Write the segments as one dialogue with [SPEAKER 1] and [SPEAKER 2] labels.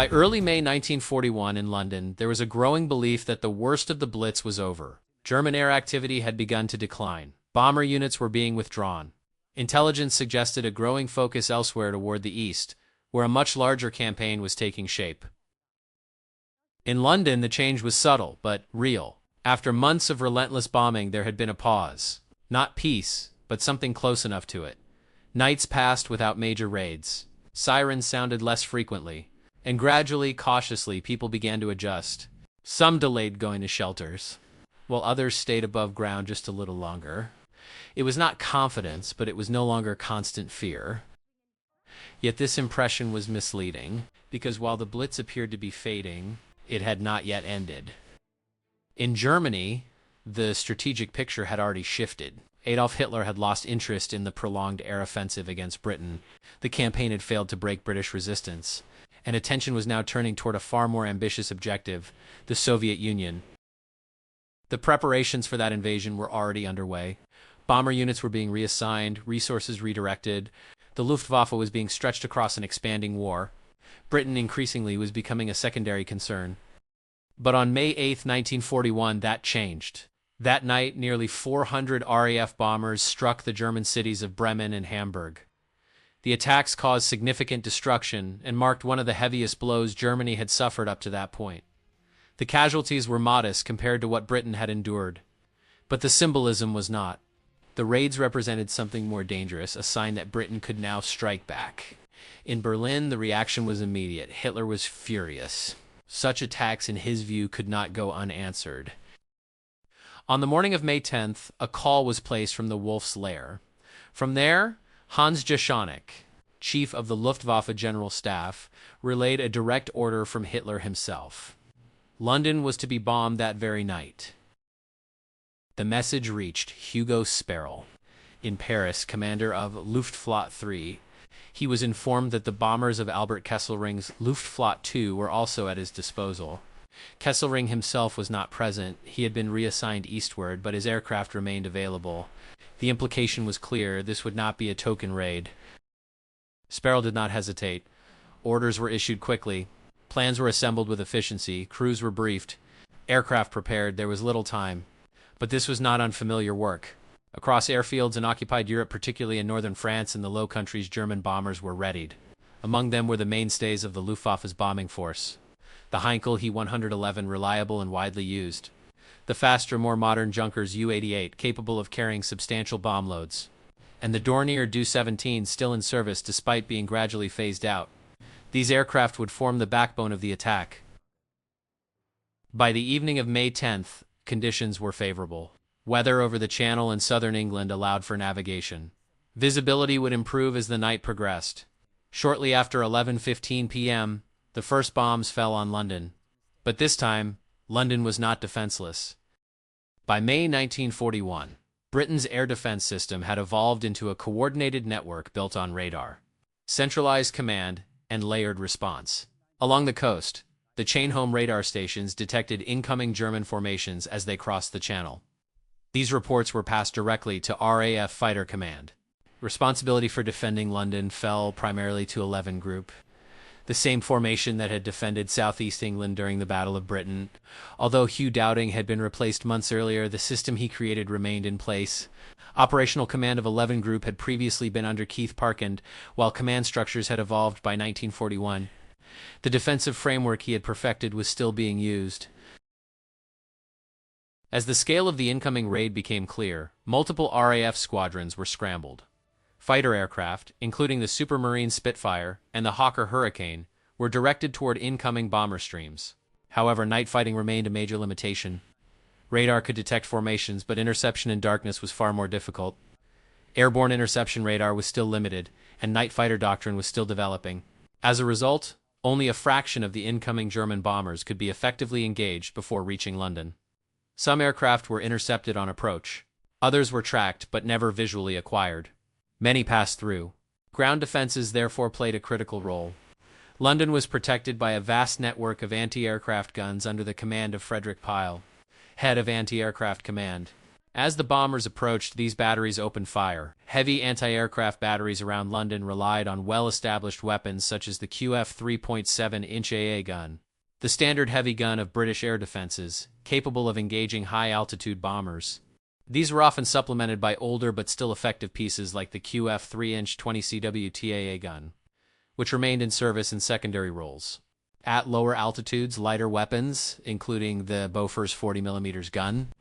[SPEAKER 1] By early May 1941 in London, there was a growing belief that the worst of the Blitz was over. German air activity had begun to decline. Bomber units were being withdrawn. Intelligence suggested a growing focus elsewhere toward the east, where a much larger campaign was taking shape. In London, the change was subtle, but real. After months of relentless bombing, there had been a pause. Not peace, but something close enough to it. Nights passed without major raids. Sirens sounded less frequently. And gradually, cautiously, people began to adjust. Some delayed going to shelters, while others stayed above ground just a little longer. It was not confidence, but it was no longer constant fear. Yet this impression was misleading, because while the Blitz appeared to be fading, it had not yet ended. In Germany, the strategic picture had already shifted. Adolf Hitler had lost interest in the prolonged air offensive against Britain. The campaign had failed to break British resistance, and attention was now turning toward a far more ambitious objective, the Soviet Union. The preparations for that invasion were already underway. Bomber units were being reassigned, resources redirected. The Luftwaffe was being stretched across an expanding war. Britain increasingly was becoming a secondary concern. But on May 8, 1941, that changed. That night, nearly 400 RAF bombers struck the German cities of Bremen and Hamburg. The attacks caused significant destruction and marked one of the heaviest blows Germany had suffered up to that point. The casualties were modest compared to what Britain had endured. But the symbolism was not. The raids represented something more dangerous, a sign that Britain could now strike back. In Berlin, the reaction was immediate. Hitler was furious. Such attacks, in his view, could not go unanswered. On the morning of May 10th, a call was placed from the Wolf's Lair. From there, Hans Jaschonek, chief of the Luftwaffe General Staff, relayed a direct order from Hitler himself. London was to be bombed that very night. The message reached Hugo Sperl in Paris, commander of Luftflotte 3. He was informed that the bombers of Albert Kesselring's Luftflotte 2 were also at his disposal. Kesselring himself was not present. He had been reassigned eastward, but his aircraft remained available. The implication was clear. This would not be a token raid. Sperl did not hesitate. Orders were issued quickly. Plans were assembled with efficiency. Crews were briefed. Aircraft prepared. There was little time. But this was not unfamiliar work. Across airfields in occupied Europe, particularly in northern France and the Low Countries, German bombers were readied. Among them were the mainstays of the Luftwaffe's bombing force. The Heinkel He-111, reliable and widely used. The faster, more modern Junkers U-88, capable of carrying substantial bomb loads. And the Dornier Do-17, still in service despite being gradually phased out. These aircraft would form the backbone of the attack. By the evening of May 10th, conditions were favorable. Weather over the Channel and southern England allowed for navigation. Visibility would improve as the night progressed. Shortly after 11:15 p.m., the first bombs fell on London. But this time, London was not defenseless. By May 1941, Britain's air defense system had evolved into a coordinated network built on radar, centralized command, and layered response. Along the coast, the chain-home radar stations detected incoming German formations as they crossed the Channel. These reports were passed directly to RAF Fighter Command. Responsibility for defending London fell primarily to 11 Group, the same formation that had defended southeast England during the Battle of Britain. Although Hugh Dowding had been replaced months earlier, the system he created remained in place. Operational command of 11 Group had previously been under Keith Parkand, while command structures had evolved by 1941. The defensive framework he had perfected was still being used. As the scale of the incoming raid became clear, multiple RAF squadrons were scrambled. Fighter aircraft, including the Supermarine Spitfire and the Hawker Hurricane, were directed toward incoming bomber streams. However, night fighting remained a major limitation. Radar could detect formations, but interception in darkness was far more difficult. Airborne interception radar was still limited, and night fighter doctrine was still developing. As a result, only a fraction of the incoming German bombers could be effectively engaged before reaching London. Some aircraft were intercepted on approach. Others were tracked but never visually acquired. Many passed through. Ground defenses therefore played a critical role. London was protected by a vast network of anti-aircraft guns under the command of Frederick Pyle, head of Anti-Aircraft Command. As the bombers approached, these batteries opened fire. Heavy anti-aircraft batteries around London relied on well-established weapons such as the QF 3.7-inch AA gun, the standard heavy gun of British air defenses, capable of engaging high-altitude bombers. These were often supplemented by older but still effective pieces like the QF 3-inch 20 CW TAA gun, which remained in service in secondary roles. At lower altitudes, lighter weapons, including the Bofors 40mm gun,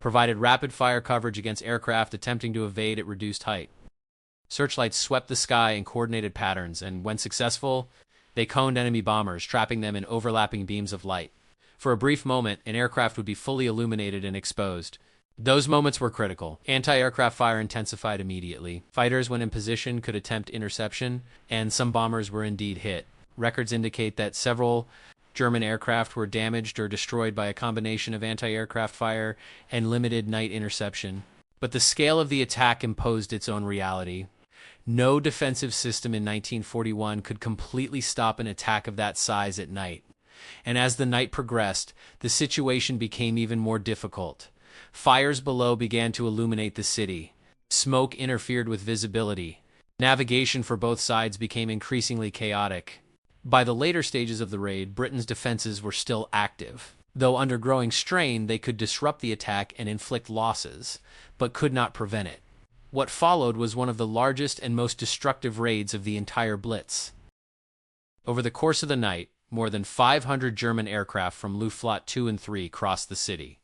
[SPEAKER 1] provided rapid-fire coverage against aircraft attempting to evade at reduced height. Searchlights swept the sky in coordinated patterns, and when successful, they coned enemy bombers, trapping them in overlapping beams of light. For a brief moment, an aircraft would be fully illuminated and exposed. Those moments were critical. Anti-aircraft fire intensified immediately. Fighters, when in position, could attempt interception, and some bombers were indeed hit. Records indicate that several German aircraft were damaged or destroyed by a combination of anti-aircraft fire and limited night interception. But the scale of the attack imposed its own reality. No defensive system in 1941 could completely stop an attack of that size at night. And as the night progressed, the situation became even more difficult. Fires below began to illuminate the city. Smoke interfered with visibility. Navigation for both sides became increasingly chaotic. By the later stages of the raid, Britain's defenses were still active. Though under growing strain, they could disrupt the attack and inflict losses, but could not prevent it. What followed was one of the largest and most destructive raids of the entire Blitz. Over the course of the night, more than 500 German aircraft from Luftwaffe 2 and 3 crossed the city,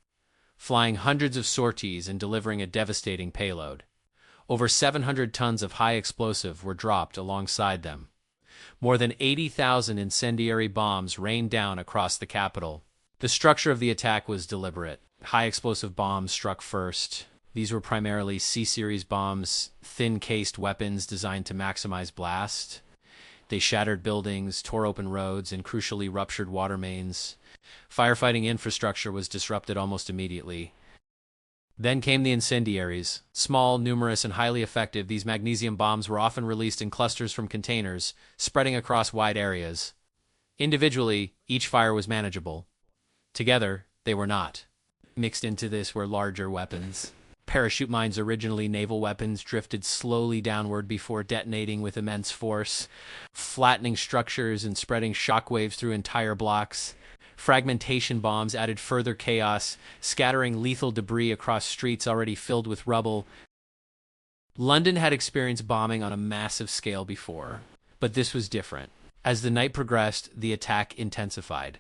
[SPEAKER 1] flying hundreds of sorties and delivering a devastating payload. Over 700 tons of high explosive were dropped alongside them. More than 80,000 incendiary bombs rained down across the capital. The structure of the attack was deliberate. High explosive bombs struck first. These were primarily C-series bombs, thin-cased weapons designed to maximize blast. They shattered buildings, tore open roads, and crucially ruptured water mains. Firefighting infrastructure was disrupted almost immediately. Then came the incendiaries. Small, numerous, and highly effective, these magnesium bombs were often released in clusters from containers, spreading across wide areas. Individually, each fire was manageable. Together, they were not. Mixed into this were larger weapons. Parachute mines, originally naval weapons, drifted slowly downward before detonating with immense force, flattening structures and spreading shockwaves through entire blocks. Fragmentation bombs added further chaos, scattering lethal debris across streets already filled with rubble. London had experienced bombing on a massive scale before, but this was different. As the night progressed, the attack intensified.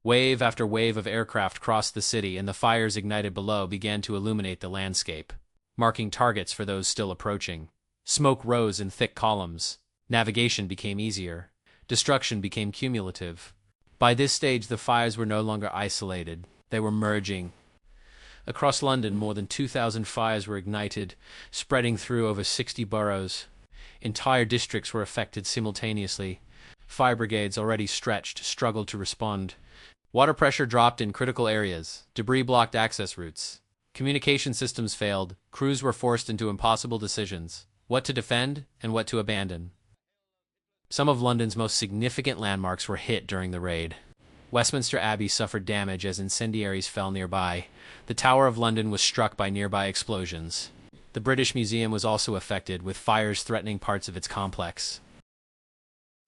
[SPEAKER 1] Wave after wave of aircraft crossed the city, and the fires ignited below began to illuminate the landscape, marking targets for those still approaching. Smoke rose in thick columns. Navigation became easier. Destruction became cumulative. By this stage, the fires were no longer isolated. They were merging. Across London, more than 2,000 fires were ignited, spreading through over 60 boroughs. Entire districts were affected simultaneously. Fire brigades, already stretched, struggled to respond. Water pressure dropped in critical areas. Debris blocked access routes. Communication systems failed. Crews were forced into impossible decisions: what to defend and what to abandon. Some of London's most significant landmarks were hit during the raid. Westminster Abbey suffered damage as incendiaries fell nearby. The Tower of London was struck by nearby explosions. The British Museum was also affected, with fires threatening parts of its complex.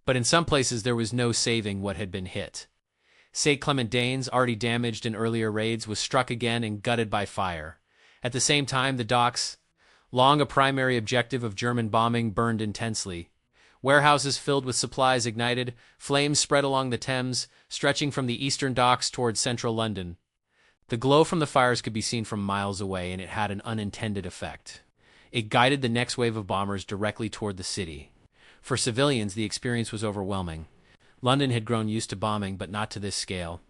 [SPEAKER 1] But in some places there was no saving what had been hit. St. Clement Danes, already damaged in earlier raids, was struck again and gutted by fire. At the same time, the docks, long a primary objective of German bombing, burned intensely. Warehouses filled with supplies ignited. Flames spread along the Thames, stretching from the eastern docks towards central London. The glow from the fires could be seen from miles away, and it had an unintended effect. It guided the next wave of bombers directly toward the city. For civilians, the experience was overwhelming. London had grown used to bombing, but not to this scale.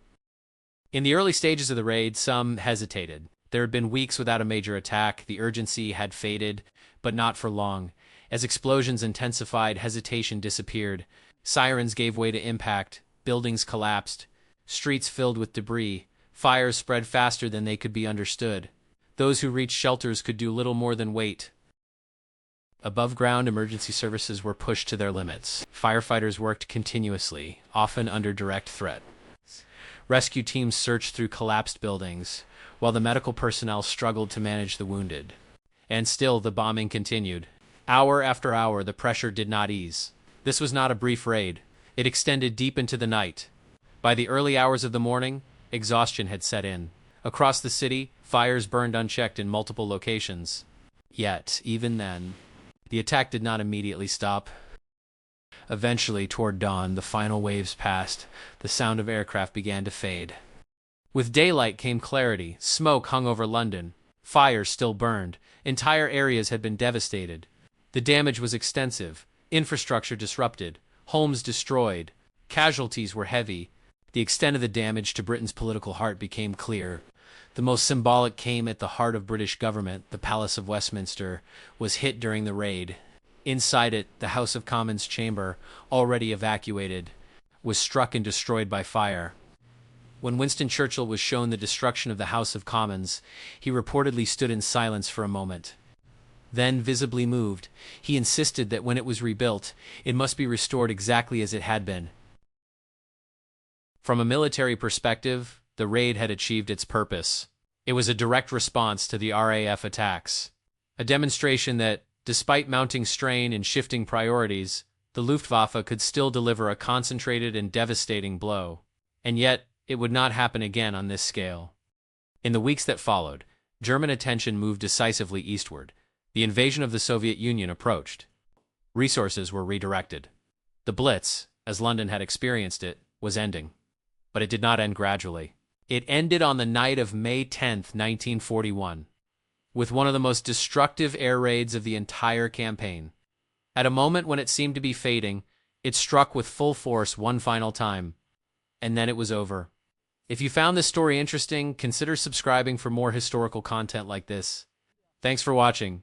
[SPEAKER 1] In the early stages of the raid, some hesitated. There had been weeks without a major attack. The urgency had faded, but not for long. As explosions intensified, hesitation disappeared. Sirens gave way to impact. Buildings collapsed. Streets filled with debris. Fires spread faster than they could be understood. Those who reached shelters could do little more than wait. Above-ground emergency services were pushed to their limits. Firefighters worked continuously, often under direct threat. Rescue teams searched through collapsed buildings. while the medical personnel struggled to manage the wounded. And still the bombing continued. Hour after hour, the pressure did not ease. This was not a brief raid. It extended deep into the night. By the early hours of the morning, exhaustion had set in. Across the city, fires burned unchecked in multiple locations. Yet, even then, the attack did not immediately stop. Eventually, toward dawn, the final waves passed. The sound of aircraft began to fade. With daylight came clarity. Smoke hung over London. Fires still burned. Entire areas had been devastated. The damage was extensive. Infrastructure disrupted. Homes destroyed. Casualties were heavy. The extent of the damage to Britain's political heart became clear. The most symbolic came at the heart of British government. The Palace of Westminster was hit during the raid. Inside it, the House of Commons chamber, already evacuated, was struck and destroyed by fire. When Winston Churchill was shown the destruction of the House of Commons, he reportedly stood in silence for a moment. Then, visibly moved, he insisted that when it was rebuilt, it must be restored exactly as it had been. From a military perspective, the raid had achieved its purpose. It was a direct response to the RAF attacks, a demonstration that, despite mounting strain and shifting priorities, the Luftwaffe could still deliver a concentrated and devastating blow. And yet, it would not happen again on this scale. In the weeks that followed, German attention moved decisively eastward. The invasion of the Soviet Union approached. Resources were redirected. The Blitz, as London had experienced it, was ending. But it did not end gradually. It ended on the night of May 10, 1941, with one of the most destructive air raids of the entire campaign. At a moment when it seemed to be fading, it struck with full force one final time, and then it was over. If you found this story interesting, consider subscribing for more historical content like this. Thanks for watching.